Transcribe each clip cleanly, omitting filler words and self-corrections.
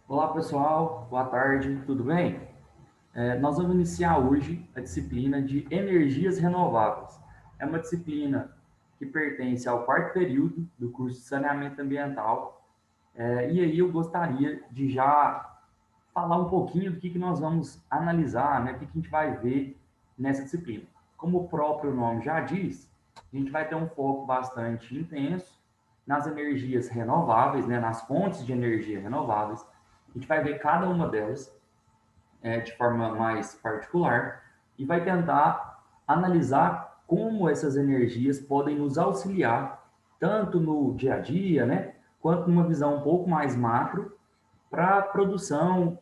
Olá pessoal, boa tarde, tudo bem? Nós vamos iniciar hoje a disciplina de energias renováveis. É uma disciplina que pertence ao quarto período do curso de saneamento ambiental. E aí eu gostaria de já falar um pouquinho do que nós vamos analisar, né? O que a gente vai ver nessa disciplina. Como o próprio nome já diz, a gente vai ter um foco bastante intenso nas energias renováveis, né? Nas fontes de energia renováveis. A gente vai ver cada uma delas de forma mais particular e vai tentar analisar como essas energias podem nos auxiliar tanto no dia a dia, né, quanto numa visão um pouco mais macro para a produção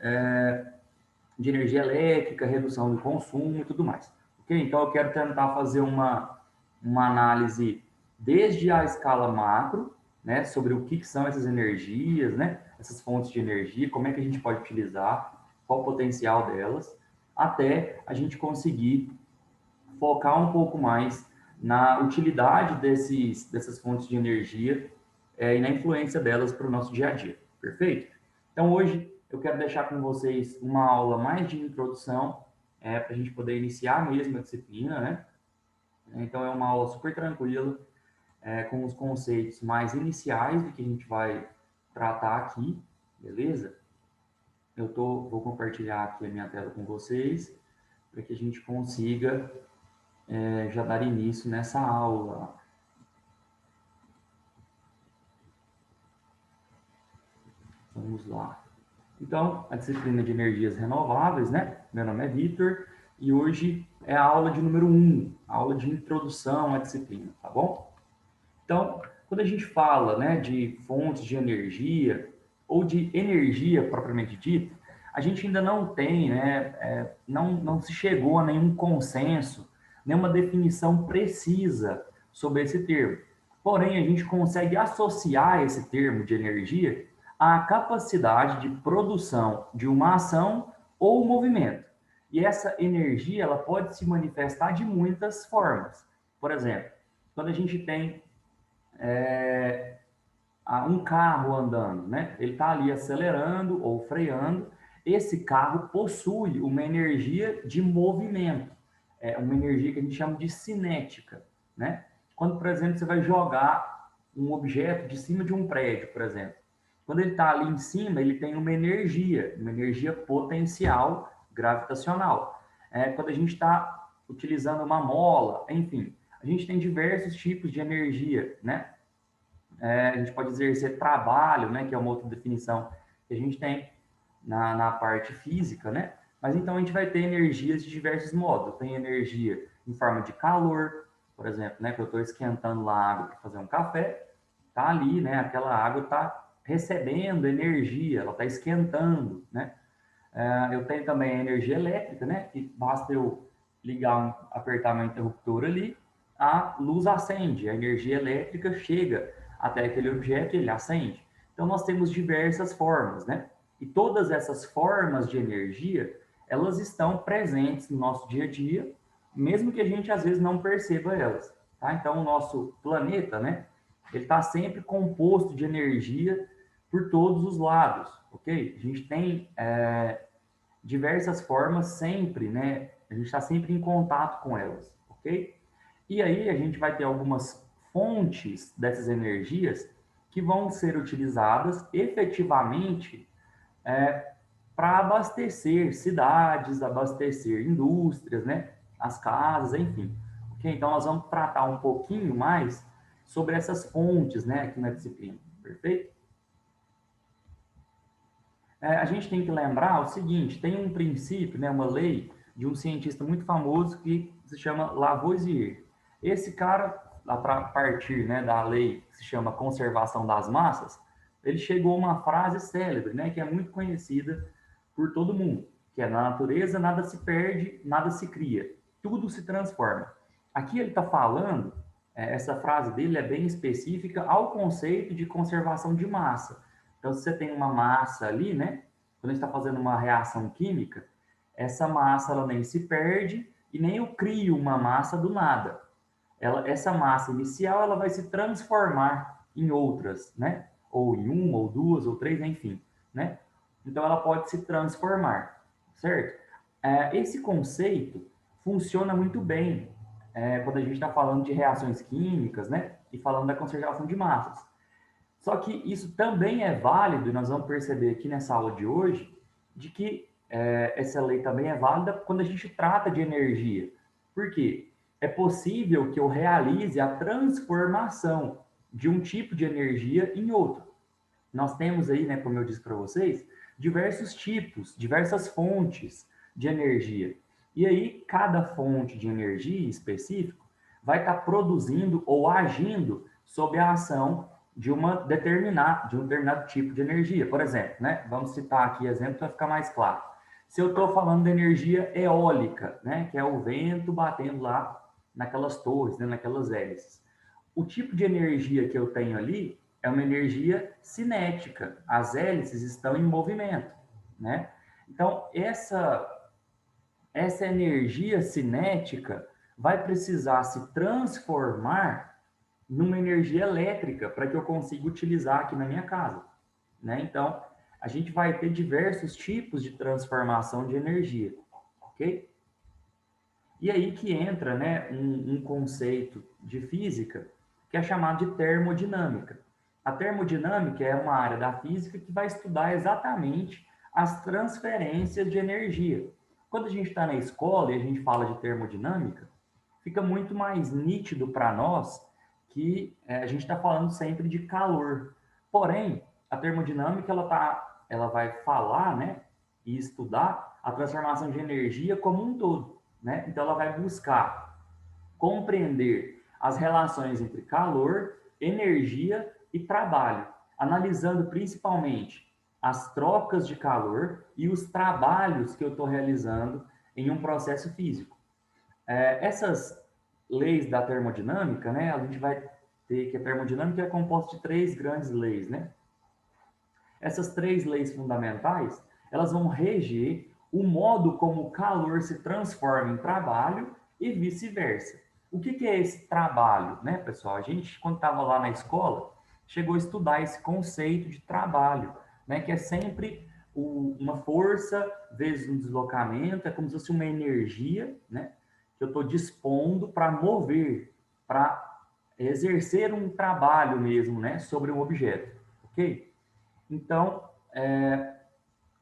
de energia elétrica, redução do consumo e tudo mais. Ok? Então eu quero tentar fazer uma análise desde a escala macro, né, sobre o que são essas energias, né, essas fontes de energia, como é que a gente pode utilizar, qual o potencial delas, até a gente conseguir focar um pouco mais na utilidade dessas fontes de energia e na influência delas para o nosso dia a dia. Perfeito? Então, hoje eu quero deixar com vocês uma aula mais de introdução, para a gente poder iniciar mesmo a disciplina, né? Então, é uma aula super tranquila, com os conceitos mais iniciais do que a gente vai tratar aqui, beleza? Vou compartilhar aqui a minha tela com vocês, para que a gente consiga já dar início nessa aula. Vamos lá. Então, a disciplina de energias renováveis, né? Meu nome é Vitor e hoje é a aula de número 1, a aula de introdução à disciplina, tá bom? Então, quando a gente fala, né, de fontes de energia ou de energia propriamente dita, a gente ainda não tem, né, não se chegou a nenhum consenso, nenhuma definição precisa sobre esse termo. Porém, a gente consegue associar esse termo de energia à capacidade de produção de uma ação ou movimento. E essa energia, ela pode se manifestar de muitas formas. Por exemplo, quando a gente tem um carro andando, né? Ele está ali acelerando ou freando. Esse carro possui uma energia de movimento, uma energia que a gente chama de cinética, né? Quando, por exemplo, você vai jogar um objeto de cima de um prédio, por exemplo, quando ele está ali em cima, ele tem uma energia potencial gravitacional. Quando a gente está utilizando uma mola, enfim, a gente tem diversos tipos de energia, né? A gente pode exercer trabalho, né, que é uma outra definição que a gente tem na parte física, né? Mas então a gente vai ter energias de diversos modos. Tem energia em forma de calor, por exemplo, né, que eu estou esquentando lá a água para fazer um café, tá ali, né, aquela água está recebendo energia, ela está esquentando, né? Eu tenho também a energia elétrica, né, que basta eu apertar meu interruptor ali, a luz acende, a energia elétrica chega até aquele objeto e ele acende. Então nós temos diversas formas, né? E todas essas formas de energia, elas estão presentes no nosso dia a dia, mesmo que a gente às vezes não perceba elas, tá? Então o nosso planeta, né, ele está sempre composto de energia por todos os lados, ok? A gente tem diversas formas sempre, né? A gente está sempre em contato com elas, ok? E aí a gente vai ter algumas fontes dessas energias que vão ser utilizadas efetivamente para abastecer cidades, abastecer indústrias, né? As casas, enfim. Ok? Então nós vamos tratar um pouquinho mais sobre essas fontes, né? Aqui na disciplina, perfeito? A gente tem que lembrar o seguinte: tem um princípio, né, uma lei de um cientista muito famoso que se chama Lavoisier. Esse cara, a partir, né, da lei que se chama conservação das massas, ele chegou a uma frase célebre, né, que é muito conhecida por todo mundo, que é: na natureza nada se perde, nada se cria, tudo se transforma. Aqui ele está falando, essa frase dele é bem específica ao conceito de conservação de massa. Então, se você tem uma massa ali, né? Quando a gente está fazendo uma reação química, essa massa ela nem se perde e nem eu crio uma massa do nada. Essa massa inicial ela vai se transformar em outras, né? Ou em uma, ou duas, ou três, enfim, né? Então, ela pode se transformar, certo? Esse conceito funciona muito bem quando a gente está falando de reações químicas, né? E falando da conservação de massas. Só que isso também é válido, e nós vamos perceber aqui nessa aula de hoje, de que essa lei também é válida quando a gente trata de energia. Por quê? É possível que eu realize a transformação de um tipo de energia em outro. Nós temos aí, né, como eu disse para vocês, diversos tipos, diversas fontes de energia. E aí, cada fonte de energia específico vai estar produzindo ou agindo sob a ação de um determinado tipo de energia. Por exemplo, né, vamos citar aqui exemplo para ficar mais claro. Se eu estou falando de energia eólica, né, que é o vento batendo lá naquelas torres, né, naquelas hélices. O tipo de energia que eu tenho ali é uma energia cinética. As hélices estão em movimento, né? Então, essa energia cinética vai precisar se transformar numa energia elétrica para que eu consiga utilizar aqui na minha casa, né? Então, a gente vai ter diversos tipos de transformação de energia, ok? E aí que entra, né, um conceito de física que é chamado de termodinâmica. A termodinâmica é uma área da física que vai estudar exatamente as transferências de energia. Quando a gente está na escola e a gente fala de termodinâmica, fica muito mais nítido para nós que a gente está falando sempre de calor. Porém, a termodinâmica ela vai falar, né, e estudar a transformação de energia como um todo, né? Então, ela vai buscar compreender as relações entre calor, energia e trabalho, analisando principalmente as trocas de calor e os trabalhos que eu estou realizando em um processo físico. Essas leis da termodinâmica, né, a gente vai ter que a termodinâmica é composta de três grandes leis, né? Essas três leis fundamentais, elas vão reger o modo como o calor se transforma em trabalho e vice-versa. O que é esse trabalho, né, pessoal? A gente, quando estava lá na escola, chegou a estudar esse conceito de trabalho, né, que é sempre uma força vezes um deslocamento, é como se fosse uma energia, né, que eu estou dispondo para mover, para exercer um trabalho mesmo, né, sobre um objeto, ok? Então,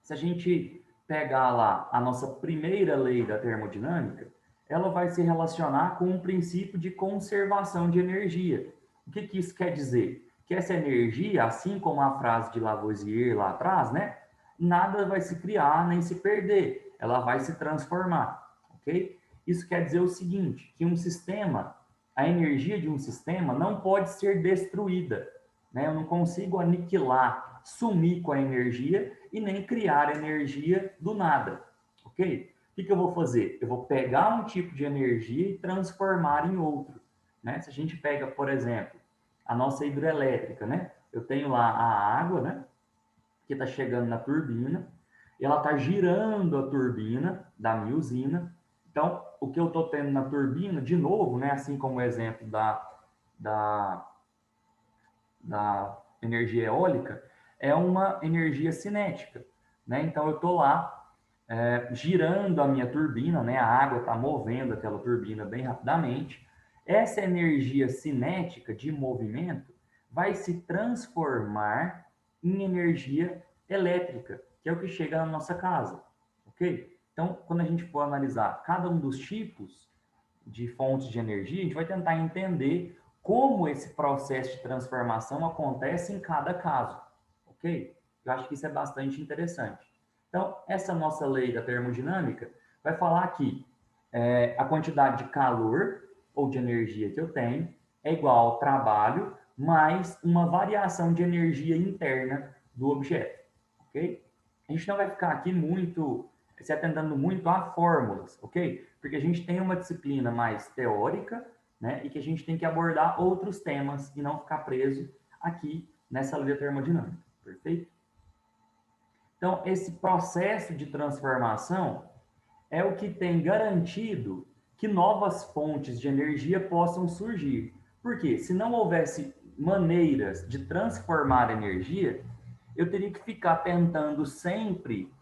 se a gente pegar lá a nossa primeira lei da termodinâmica, ela vai se relacionar com um princípio de conservação de energia. O que que isso quer dizer? Que essa energia, assim como a frase de Lavoisier lá atrás, né? Nada vai se criar nem se perder, ela vai se transformar, ok? Isso quer dizer o seguinte, que um sistema, a energia de um sistema não pode ser destruída, né? Eu não consigo aniquilar, sumir com a energia e nem criar energia do nada, ok? O que eu vou fazer? Eu vou pegar um tipo de energia e transformar em outro, né? Se a gente pega, por exemplo, a nossa hidrelétrica, né? Eu tenho lá a água, né? Que está chegando na turbina, e ela está girando a turbina da minha usina. Então, o que eu estou tendo na turbina, de novo, né? Assim como o exemplo da, da energia eólica, é uma energia cinética, né? Então, eu estou lá girando a minha turbina, né? A água está movendo aquela turbina bem rapidamente. Essa energia cinética de movimento vai se transformar em energia elétrica, que é o que chega na nossa casa, ok? Então, quando a gente for analisar cada um dos tipos de fontes de energia, a gente vai tentar entender como esse processo de transformação acontece em cada caso, ok? Eu acho que isso é bastante interessante. Então, essa nossa lei da termodinâmica vai falar que a quantidade de calor ou de energia que eu tenho é igual ao trabalho mais uma variação de energia interna do objeto, ok? A gente não vai ficar aqui muito se atentando muito a fórmulas, ok? Porque a gente tem uma disciplina mais teórica, né? E que a gente tem que abordar outros temas e não ficar preso aqui nessa lei da termodinâmica, perfeito? Então, esse processo de transformação é o que tem garantido que novas fontes de energia possam surgir. Porque se não houvesse maneiras de transformar energia, eu teria que ficar tentando sempre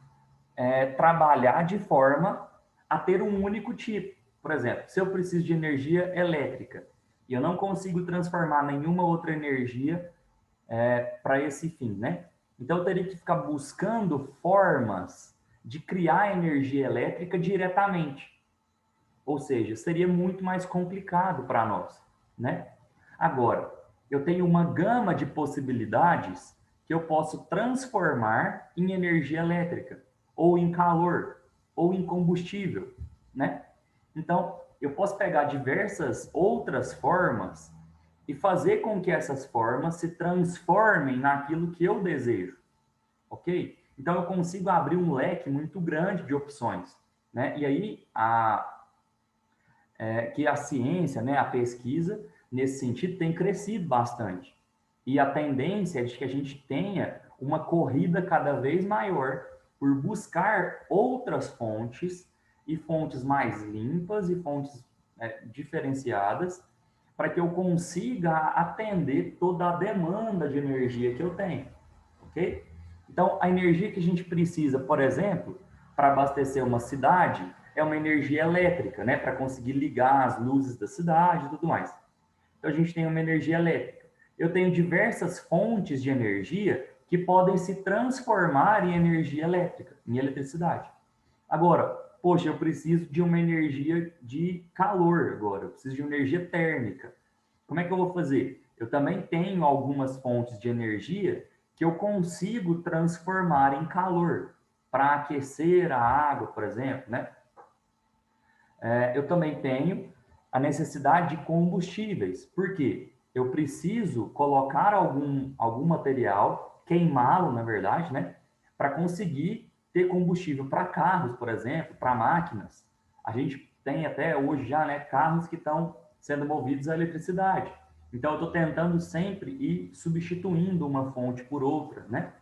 trabalhar de forma a ter um único tipo. Por exemplo, se eu preciso de energia elétrica e eu não consigo transformar nenhuma outra energia para esse fim, né? Então eu teria que ficar buscando formas de criar energia elétrica diretamente. Ou seja, seria muito mais complicado para nós, né? Agora, eu tenho uma gama de possibilidades que eu posso transformar em energia elétrica, ou em calor, ou em combustível, né? Então, eu posso pegar diversas outras formas e fazer com que essas formas se transformem naquilo que eu desejo, ok? Então, eu consigo abrir um leque muito grande de opções, né? E aí, que a ciência, né, a pesquisa, nesse sentido, tem crescido bastante. E a tendência é de que a gente tenha uma corrida cada vez maior por buscar outras fontes e fontes mais limpas e fontes diferenciadas para que eu consiga atender toda a demanda de energia que eu tenho, ok? Então, a energia que a gente precisa, por exemplo, para abastecer uma cidade, é uma energia elétrica, né? Para conseguir ligar as luzes da cidade e tudo mais. Então, a gente tem uma energia elétrica. Eu tenho diversas fontes de energia que podem se transformar em energia elétrica, em eletricidade. Agora, poxa, eu preciso de uma energia de calor agora, eu preciso de uma energia térmica. Como é que eu vou fazer? Eu também tenho algumas fontes de energia que eu consigo transformar em calor para aquecer a água, por exemplo, né? Eu também tenho a necessidade de combustíveis. Por quê? Eu preciso colocar algum material, queimá-lo, na verdade, né? Para conseguir ter combustível para carros, por exemplo, para máquinas. A gente tem até hoje já, né, carros que estão sendo movidos a eletricidade. Então, eu estou tentando sempre ir substituindo uma fonte por outra, né?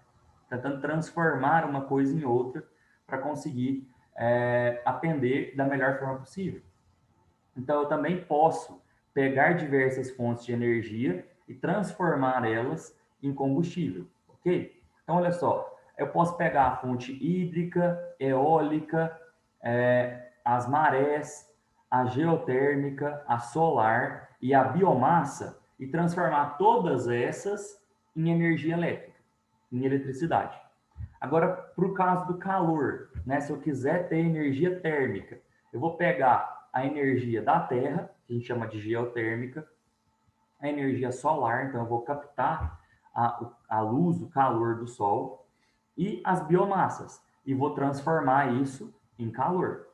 Tentando transformar uma coisa em outra para conseguir atender da melhor forma possível. Então, eu também posso pegar diversas fontes de energia e transformar elas em combustível, ok? Então, olha só, eu posso pegar a fonte hídrica, eólica, as marés, a geotérmica, a solar e a biomassa e transformar todas essas em energia elétrica, em eletricidade. Agora, para o caso do calor, né? Se eu quiser ter energia térmica, eu vou pegar a energia da Terra, que a gente chama de geotérmica, a energia solar, então eu vou captar a luz, o calor do Sol, e as biomassas, e vou transformar isso em calor.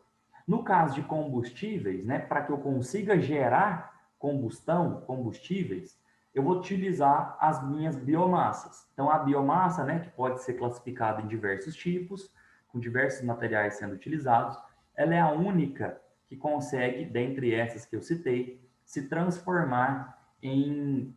No caso de combustíveis, né, para que eu consiga gerar combustíveis, eu vou utilizar as minhas biomassas. Então, a biomassa, né, que pode ser classificada em diversos tipos, com diversos materiais sendo utilizados, ela é a única que consegue, dentre essas que eu citei, se transformar em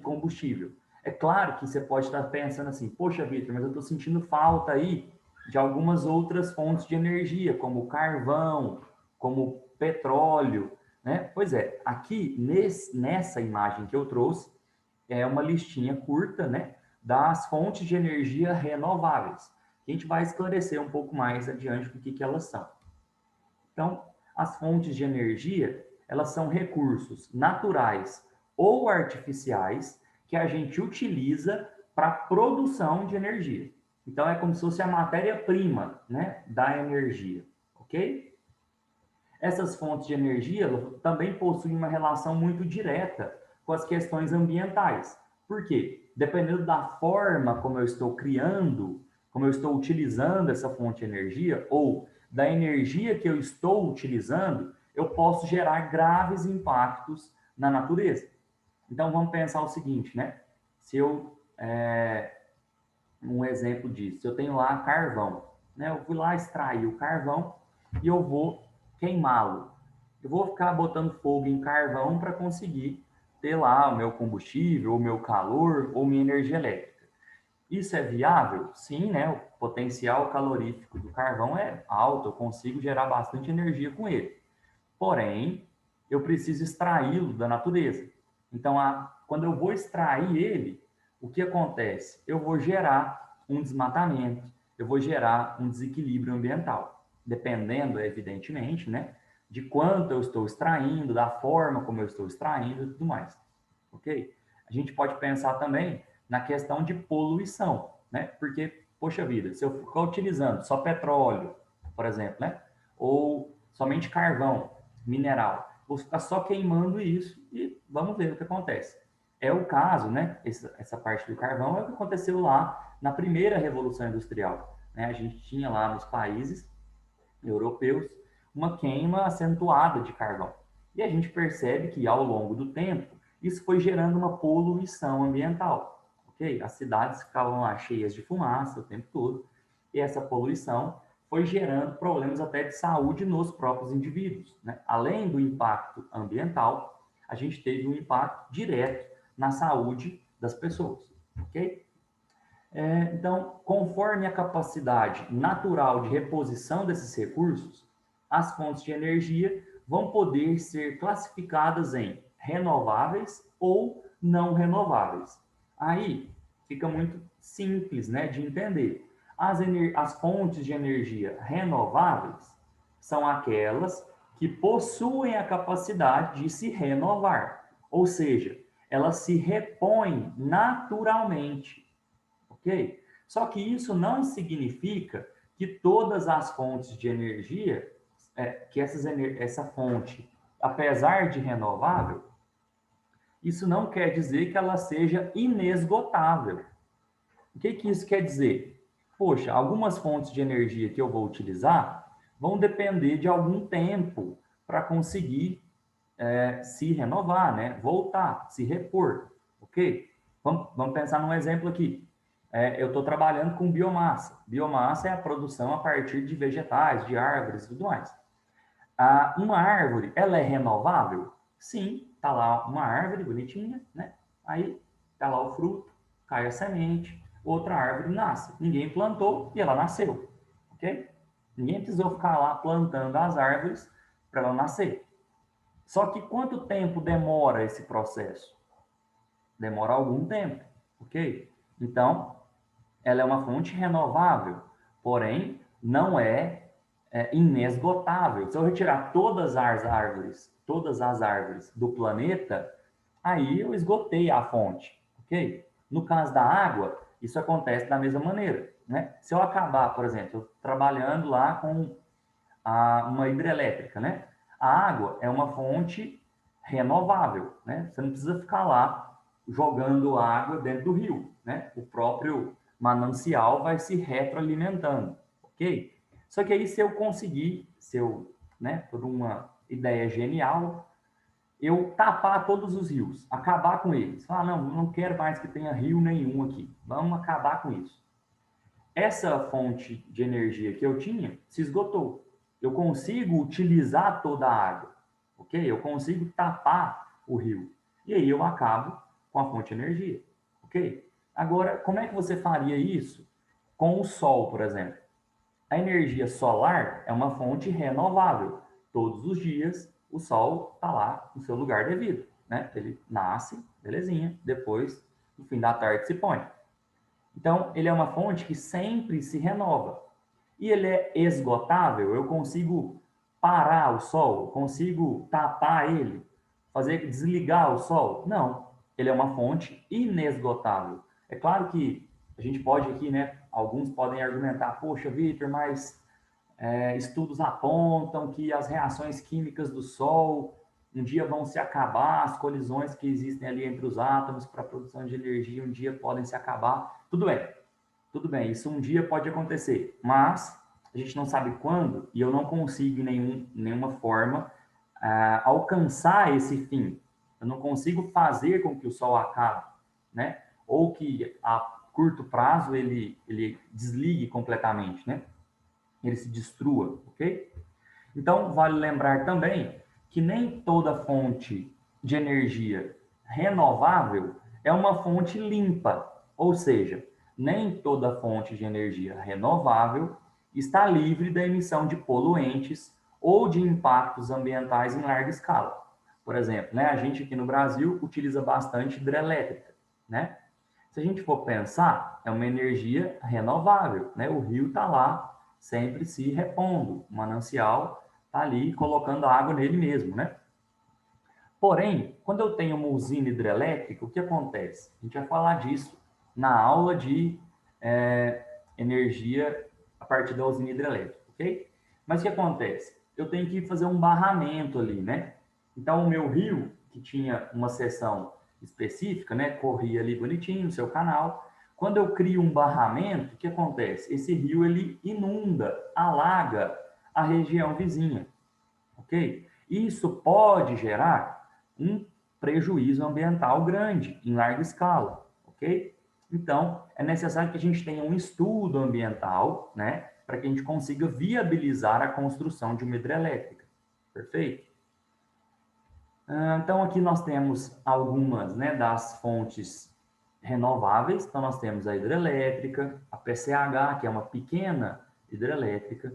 combustível. É claro que você pode estar pensando assim, poxa, Vitor, mas eu estou sentindo falta aí de algumas outras fontes de energia, como carvão, como petróleo, né? Pois é, aqui nessa imagem que eu trouxe, é uma listinha curta, né, das fontes de energia renováveis. A gente vai esclarecer um pouco mais adiante o que elas são. Então, as fontes de energia, elas são recursos naturais ou artificiais que a gente utiliza para produção de energia. Então, é como se fosse a matéria-prima, né, da energia, ok? Essas fontes de energia também possuem uma relação muito direta com as questões ambientais. Por quê? Dependendo da forma como eu estou criando, como eu estou utilizando essa fonte de energia, ou da energia que eu estou utilizando, eu posso gerar graves impactos na natureza. Então, vamos pensar o seguinte, né? Se eu, um exemplo disso, eu tenho lá carvão, né? Eu fui lá extrair o carvão e eu vou queimá-lo. Eu vou ficar botando fogo em carvão para conseguir ter lá o meu combustível, o meu calor ou minha energia elétrica. Isso é viável? Sim, né? O potencial calorífico do carvão é alto, eu consigo gerar bastante energia com ele. Porém, eu preciso extraí-lo da natureza. Então, quando eu vou extrair ele, o que acontece? Eu vou gerar um desmatamento, eu vou gerar um desequilíbrio ambiental, dependendo, evidentemente, né, de quanto eu estou extraindo, da forma como eu estou extraindo e tudo mais, ok? A gente pode pensar também na questão de poluição, né? Porque, poxa vida, se eu ficar utilizando só petróleo, por exemplo, né? Ou somente carvão, mineral, vou ficar só queimando isso e vamos ver o que acontece. É o caso, né? Essa parte do carvão é o que aconteceu lá na primeira Revolução Industrial, né? A gente tinha lá nos países europeus uma queima acentuada de carvão. E a gente percebe que ao longo do tempo isso foi gerando uma poluição ambiental, ok? As cidades ficavam lá cheias de fumaça o tempo todo e essa poluição foi gerando problemas até de saúde nos próprios indivíduos, né? Além do impacto ambiental, a gente teve um impacto direto na saúde das pessoas, ok? Então, conforme a capacidade natural de reposição desses recursos, as fontes de energia vão poder ser classificadas em renováveis ou não renováveis. Aí fica muito simples, né, de entender. As fontes de energia renováveis são aquelas que possuem a capacidade de se renovar, ou seja, elas se repõem naturalmente, ok? Só que isso não significa que todas as fontes de energia, essa fonte, apesar de renovável, isso não quer dizer que ela seja inesgotável. O que que isso quer dizer? Poxa, algumas fontes de energia que eu vou utilizar vão depender de algum tempo para conseguir se renovar, né? Voltar, se repor, ok? Vamos pensar num exemplo aqui. Eu estou trabalhando com biomassa. Biomassa é a produção a partir de vegetais, de árvores e tudo mais. Uma árvore, ela é renovável? Sim, tá lá uma árvore bonitinha, né? Aí tá lá o fruto, cai a semente, outra árvore nasce. Ninguém plantou e ela nasceu, ok? Ninguém precisou ficar lá plantando as árvores para ela nascer. Só que quanto tempo demora esse processo? Demora algum tempo, ok? Então, ela é uma fonte renovável, porém, não é inesgotável. Se eu retirar todas as árvores do planeta, aí eu esgotei a fonte, ok? No caso da água, isso acontece da mesma maneira, né? Se eu acabar, por exemplo, trabalhando lá com uma hidrelétrica, né? A água é uma fonte renovável, né? Você não precisa ficar lá jogando água dentro do rio, né? O próprio manancial vai se retroalimentando, ok? Só que aí se eu conseguir, né, por uma ideia genial, eu tapar todos os rios, acabar com eles. Falar, não quero mais que tenha rio nenhum aqui. Vamos acabar com isso. Essa fonte de energia que eu tinha se esgotou. Eu consigo utilizar toda a água, ok? Eu consigo tapar o rio. E aí eu acabo com a fonte de energia, ok? Agora, como é que você faria isso com o sol, por exemplo? A energia solar é uma fonte renovável. Todos os dias o sol está lá no seu lugar devido, né? Ele nasce, belezinha, depois, no fim da tarde, se põe. Então, ele é uma fonte que sempre se renova. E ele é esgotável, eu consigo parar o sol, consigo tapar ele, fazer desligar o sol? Não, ele é uma fonte inesgotável. É claro que a gente pode aqui, né, alguns podem argumentar, poxa, Vitor, mas estudos apontam que as reações químicas do Sol um dia vão se acabar, as colisões que existem ali entre os átomos para a produção de energia um dia podem se acabar. Tudo bem, isso um dia pode acontecer, mas a gente não sabe quando e eu não consigo nenhuma forma alcançar esse fim. Eu não consigo fazer com que o Sol acabe, né? Ou que a curto prazo ele desligue completamente, né? Ele se destrua, ok? Então, vale lembrar também que nem toda fonte de energia renovável é uma fonte limpa, ou seja, nem toda fonte de energia renovável está livre da emissão de poluentes ou de impactos ambientais em larga escala. Por exemplo, né, a gente aqui no Brasil utiliza bastante hidrelétrica, né? Se a gente for pensar, é uma energia renovável, né? O rio está lá sempre se repondo, o manancial está ali colocando água nele mesmo, né? Porém, quando eu tenho uma usina hidrelétrica, o que acontece? A gente vai falar disso na aula de energia a partir da usina hidrelétrica, ok? Mas o que acontece? Eu tenho que fazer um barramento ali, né? Então, o meu rio, que tinha uma seção específica, né? Corria ali bonitinho no seu canal. Quando eu crio um barramento, o que acontece? Esse rio, ele inunda, alaga a região vizinha, ok? Isso pode gerar um prejuízo ambiental grande, em larga escala, ok? Então, é necessário que a gente tenha um estudo ambiental, né, para que a gente consiga viabilizar a construção de uma hidrelétrica, perfeito? Então, aqui nós temos algumas, né, das fontes renováveis. Então, nós temos a hidrelétrica, a PCH, que é uma pequena hidrelétrica,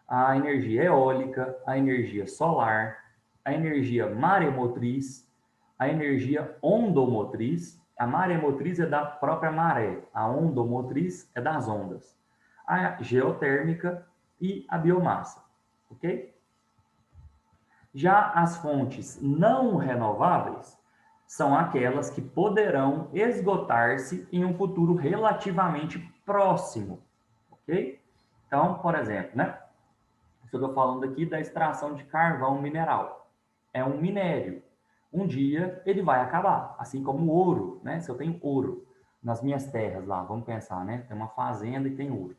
a energia eólica, a energia solar, a energia maremotriz, a energia ondomotriz. A maremotriz é da própria maré, a ondomotriz é das ondas. A geotérmica e a biomassa, ok? Já as fontes não renováveis são aquelas que poderão esgotar-se em um futuro relativamente próximo, ok? Então, por exemplo, né? Eu estou falando aqui da extração de carvão mineral. É um minério. Um dia ele vai acabar, assim como o ouro, né? Se eu tenho ouro nas minhas terras lá, vamos pensar, né? Tem uma fazenda e tem ouro.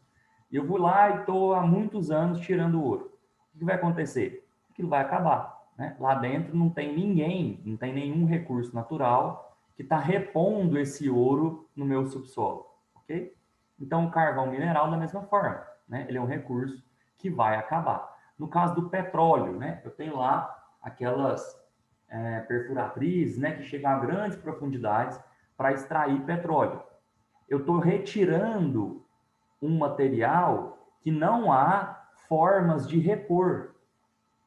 E eu vou lá e estou há muitos anos tirando ouro. O que vai acontecer? Aquilo vai acabar, né? Lá dentro não tem ninguém, não tem nenhum recurso natural que está repondo esse ouro no meu subsolo, ok? Então, o carvão mineral da mesma forma, né? Ele é um recurso que vai acabar. No caso do petróleo, né? Eu tenho lá aquelas perfuratrizes, né? Que chegam a grandes profundidades para extrair petróleo. Eu estou retirando um material que não há formas de repor.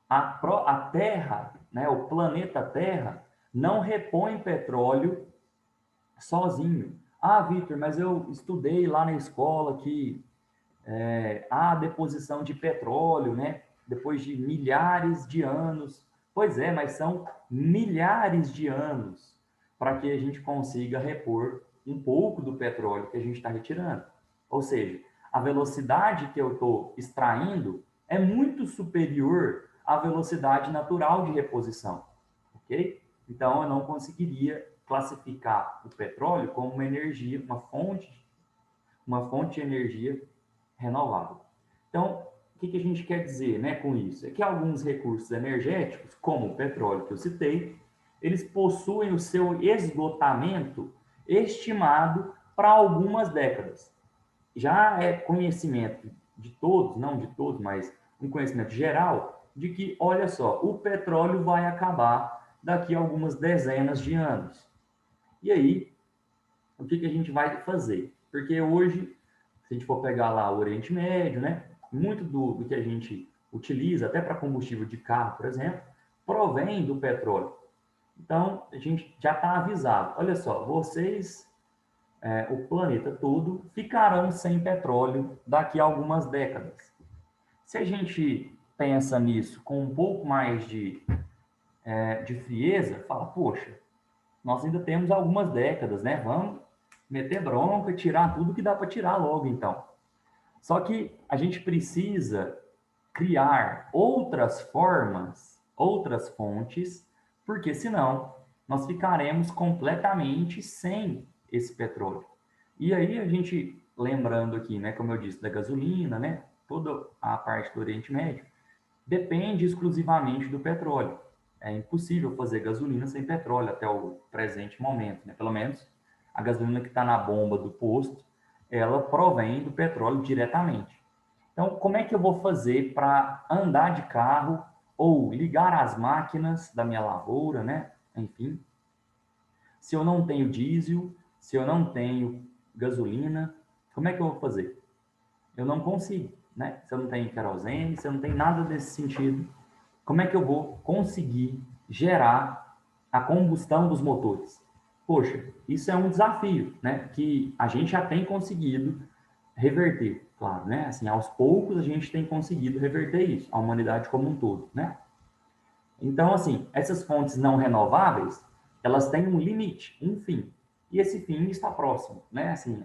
A Terra, né? O planeta Terra não repõe petróleo sozinho. Ah, Vitor, mas eu estudei lá na escola que a deposição de petróleo, né? Depois de milhares de anos. Pois é, mas são milhares de anos para que a gente consiga repor um pouco do petróleo que a gente está retirando. Ou seja, a velocidade que eu estou extraindo é muito superior à velocidade natural de reposição, ok? Então, eu não conseguiria classificar o petróleo como uma energia, uma fonte de energia renovável. Então, o que a gente quer dizer, né, com isso? É que alguns recursos energéticos, como o petróleo que eu citei, eles possuem o seu esgotamento estimado para algumas décadas. Já é conhecimento de todos, não de todos, mas um conhecimento geral, de que, olha só, o petróleo vai acabar daqui a algumas dezenas de anos. E aí, o que a gente vai fazer? Porque hoje, se a gente for pegar lá o Oriente Médio, né, muito do que a gente utiliza, até para combustível de carro, por exemplo, provém do petróleo. Então, a gente já está avisado. Olha só, vocês, o planeta todo, ficarão sem petróleo daqui a algumas décadas. Se a gente pensa nisso com um pouco mais de frieza, fala, poxa, nós ainda temos algumas décadas, né? Vamos meter bronca e tirar tudo que dá para tirar logo, então. Só que a gente precisa criar outras formas, outras fontes, porque senão nós ficaremos completamente sem esse petróleo. E aí a gente, lembrando aqui, né, como eu disse, da gasolina, né, toda a parte do Oriente Médio, depende exclusivamente do petróleo. É impossível fazer gasolina sem petróleo até o presente momento, né? Pelo menos a gasolina que está na bomba do posto, ela provém do petróleo diretamente. Então, como é que eu vou fazer para andar de carro ou ligar as máquinas da minha lavoura, né? Enfim, se eu não tenho diesel, se eu não tenho gasolina, como é que eu vou fazer? Eu não consigo, né? Se eu não tenho querosene, se eu não tenho nada desse sentido, como é que eu vou conseguir gerar a combustão dos motores? Poxa, isso é um desafio, né? Que a gente já tem conseguido reverter, claro, né? Assim, aos poucos a gente tem conseguido reverter isso, a humanidade como um todo, né? Então, assim, essas fontes não renováveis, elas têm um limite, um fim. E esse fim está próximo, né? Assim,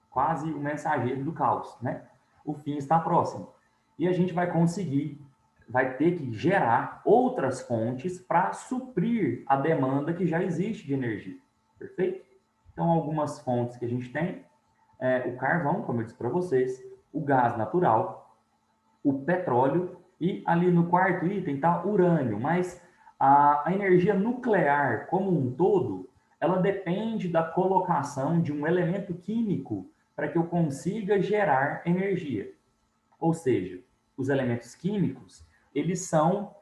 quase o mensageiro do caos, né? O fim está próximo. E a gente vai conseguir, vai ter que gerar outras fontes para suprir a demanda que já existe de energia. Perfeito? Então, algumas fontes que a gente tem é o carvão, como eu disse para vocês, o gás natural, o petróleo e ali no quarto item está urânio, mas a energia nuclear como um todo, ela depende da colocação de um elemento químico para que eu consiga gerar energia. Ou seja, os elementos químicos, eles são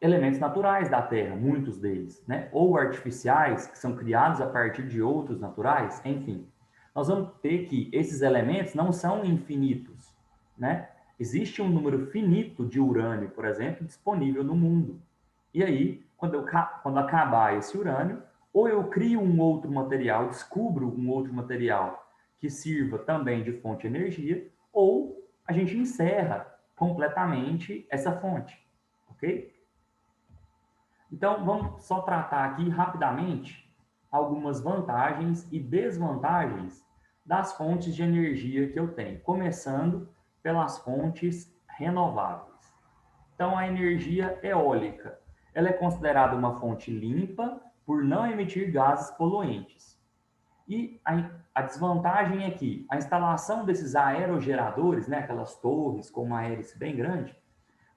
elementos naturais da Terra, muitos deles, né? Ou artificiais, que são criados a partir de outros naturais, enfim. Nós vamos ter que esses elementos não são infinitos, né? Existe um número finito de urânio, por exemplo, disponível no mundo. E aí, quando acabar esse urânio, ou eu crio um outro material, descubro um outro material que sirva também de fonte de energia, ou a gente encerra completamente essa fonte, ok? Então, vamos só tratar aqui rapidamente algumas vantagens e desvantagens das fontes de energia que eu tenho, começando pelas fontes renováveis. Então, a energia eólica, ela é considerada uma fonte limpa por não emitir gases poluentes. E a desvantagem é que a instalação desses aerogeradores, né, aquelas torres com uma hélice bem grande,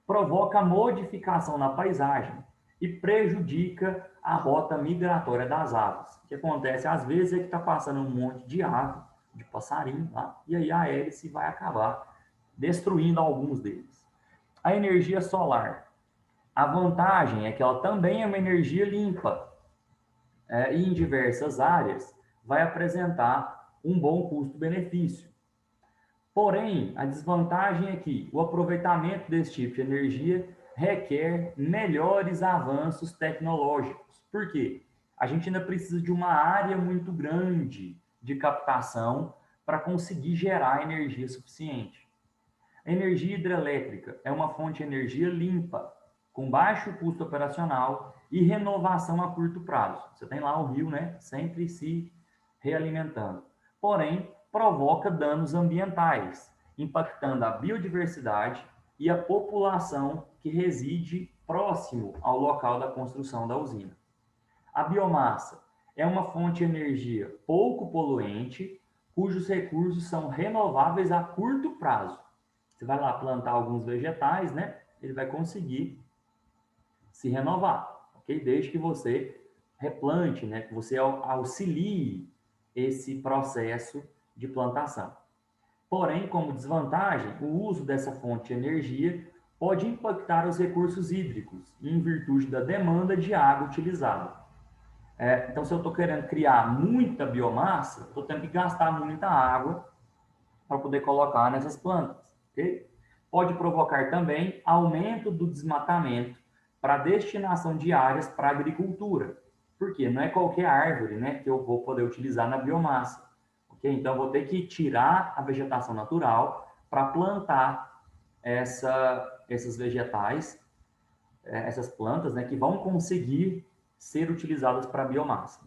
provoca modificação na paisagem e prejudica a rota migratória das aves. O que acontece às vezes é que está passando um monte de ave, de passarinho lá, e aí a hélice vai acabar destruindo alguns deles. A energia solar. A vantagem é que ela também é uma energia limpa, e em diversas áreas vai apresentar um bom custo-benefício. Porém, a desvantagem é que o aproveitamento desse tipo de energia requer melhores avanços tecnológicos. Por quê? A gente ainda precisa de uma área muito grande de captação para conseguir gerar energia suficiente. A energia hidrelétrica é uma fonte de energia limpa, com baixo custo operacional e renovação a curto prazo. Você tem lá o rio, né, sempre se realimentando. Porém, provoca danos ambientais, impactando a biodiversidade e a população que reside próximo ao local da construção da usina. A biomassa é uma fonte de energia pouco poluente, cujos recursos são renováveis a curto prazo. Você vai lá plantar alguns vegetais, né? Ele vai conseguir se renovar, ok? Desde que você replante, né? Que você auxilie esse processo de plantação. Porém, como desvantagem, o uso dessa fonte de energia pode impactar os recursos hídricos, em virtude da demanda de água utilizada. Então, se eu estou querendo criar muita biomassa, estou tendo que gastar muita água para poder colocar nessas plantas, ok? Pode provocar também aumento do desmatamento para destinação de áreas para agricultura. Por quê? Não é qualquer árvore, né, que eu vou poder utilizar na biomassa, ok? Então, eu vou ter que tirar a vegetação natural para plantar essas vegetais, essas plantas, né, que vão conseguir ser utilizadas para biomassa.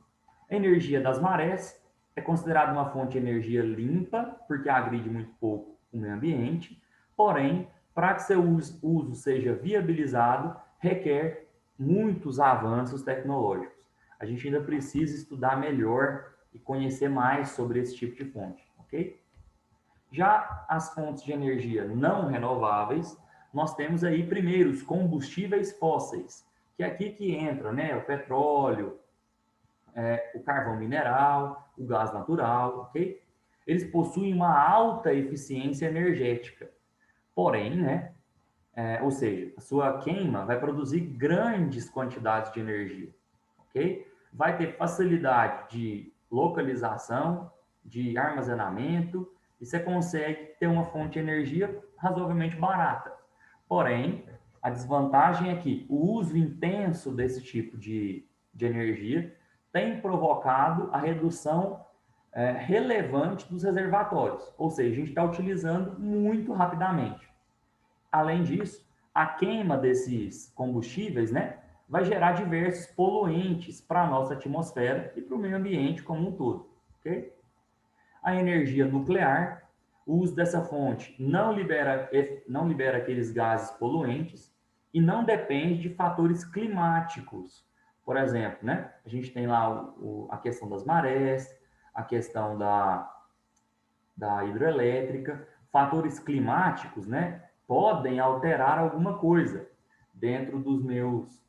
A energia das marés é considerada uma fonte de energia limpa, porque agride muito pouco o meio ambiente, porém, para que seu uso seja viabilizado, requer muitos avanços tecnológicos. A gente ainda precisa estudar melhor e conhecer mais sobre esse tipo de fonte, ok? Já as fontes de energia não renováveis, nós temos aí primeiro os combustíveis fósseis, que é aqui que entra, né, o petróleo, o carvão mineral, o gás natural, ok? Eles possuem uma alta eficiência energética, porém, né, ou seja, a sua queima vai produzir grandes quantidades de energia, ok? Vai ter facilidade de localização, de armazenamento, e você consegue ter uma fonte de energia razoavelmente barata. Porém, a desvantagem é que o uso intenso desse tipo de energia tem provocado a redução relevante dos reservatórios, ou seja, a gente está utilizando muito rapidamente. Além disso, a queima desses combustíveis, né, vai gerar diversos poluentes para a nossa atmosfera e para o meio ambiente como um todo, ok? A energia nuclear, o uso dessa fonte não libera aqueles gases poluentes e não depende de fatores climáticos. Por exemplo, né, a gente tem lá a questão das marés, a questão da hidrelétrica, fatores climáticos, né, podem alterar alguma coisa dentro dos meus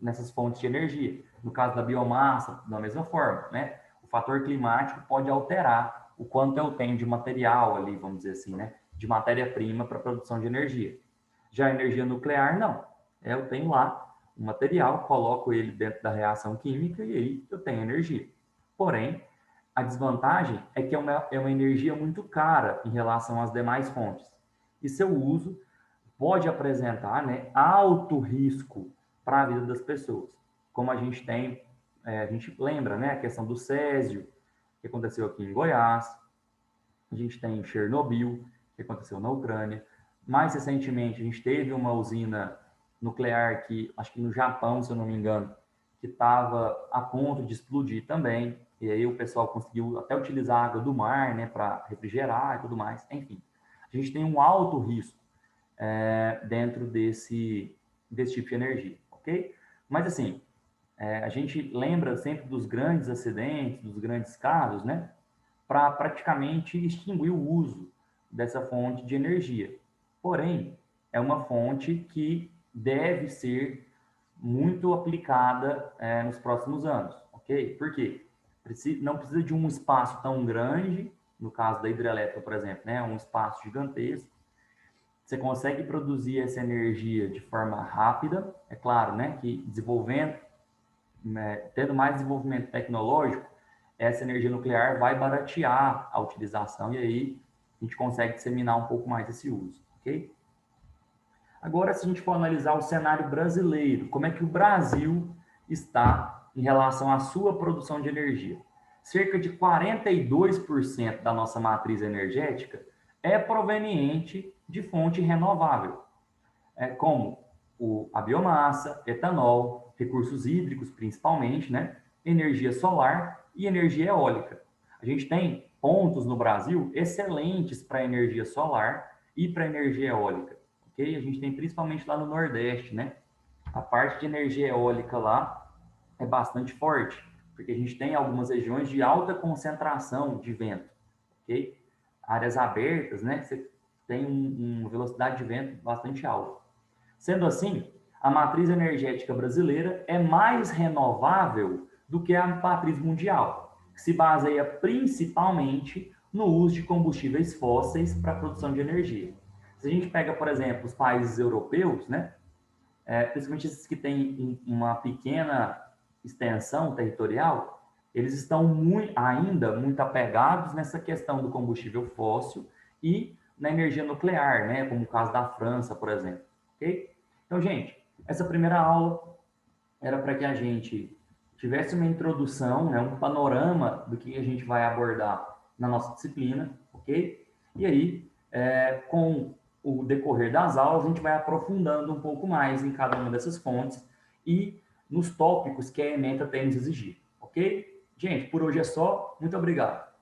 nessas fontes de energia. No caso da biomassa, da mesma forma, né, o fator climático pode alterar o quanto eu tenho de material ali, vamos dizer assim, né, de matéria-prima para a produção de energia. Já a energia nuclear, não. Eu tenho lá um material, coloco ele dentro da reação química e aí eu tenho energia. Porém, a desvantagem é que é uma energia muito cara em relação às demais fontes. E seu uso pode apresentar, né, alto risco para a vida das pessoas. Como a gente tem, a gente lembra, né, a questão do Césio, que aconteceu aqui em Goiás, a gente tem Chernobyl, que aconteceu na Ucrânia. Mais recentemente, a gente teve uma usina nuclear que, acho que no Japão, se eu não me engano, que estava a ponto de explodir também. E aí o pessoal conseguiu até utilizar a água do mar, né, para refrigerar e tudo mais. Enfim, a gente tem um alto risco dentro desse tipo de energia, ok? Mas assim, a gente lembra sempre dos grandes acidentes, dos grandes casos, né? Para praticamente extinguir o uso dessa fonte de energia. Porém, é uma fonte que deve ser muito aplicada nos próximos anos, ok? Por quê? Não precisa de um espaço tão grande, no caso da hidrelétrica, por exemplo, né? Um espaço gigantesco. Você consegue produzir essa energia de forma rápida, é claro, né? Que desenvolvendo, tendo mais desenvolvimento tecnológico, essa energia nuclear vai baratear a utilização e aí a gente consegue disseminar um pouco mais esse uso, ok? Agora, se a gente for analisar o cenário brasileiro, como é que o Brasil está em relação à sua produção de energia? Cerca de 42% da nossa matriz energética é proveniente de fonte renovável, como a biomassa, etanol, recursos hídricos principalmente, né? Energia solar e energia eólica. A gente tem pontos no Brasil excelentes para energia solar e para energia eólica, ok? A gente tem principalmente lá no Nordeste, né? A parte de energia eólica lá é bastante forte, porque a gente tem algumas regiões de alta concentração de vento, ok? Áreas abertas, né? Você tem uma velocidade de vento bastante alta. Sendo assim, a matriz energética brasileira é mais renovável do que a matriz mundial, que se baseia principalmente no uso de combustíveis fósseis para a produção de energia. Se a gente pega, por exemplo, os países europeus, né, principalmente esses que têm uma pequena extensão territorial, eles estão ainda muito apegados nessa questão do combustível fóssil e na energia nuclear, né, como o caso da França, por exemplo. Ok? Então, gente, essa primeira aula era para que a gente tivesse uma introdução, né, um panorama do que a gente vai abordar na nossa disciplina, ok? E aí, com o decorrer das aulas, a gente vai aprofundando um pouco mais em cada uma dessas fontes e nos tópicos que a ementa tem nos exigir, ok? Gente, por hoje é só. Muito obrigado.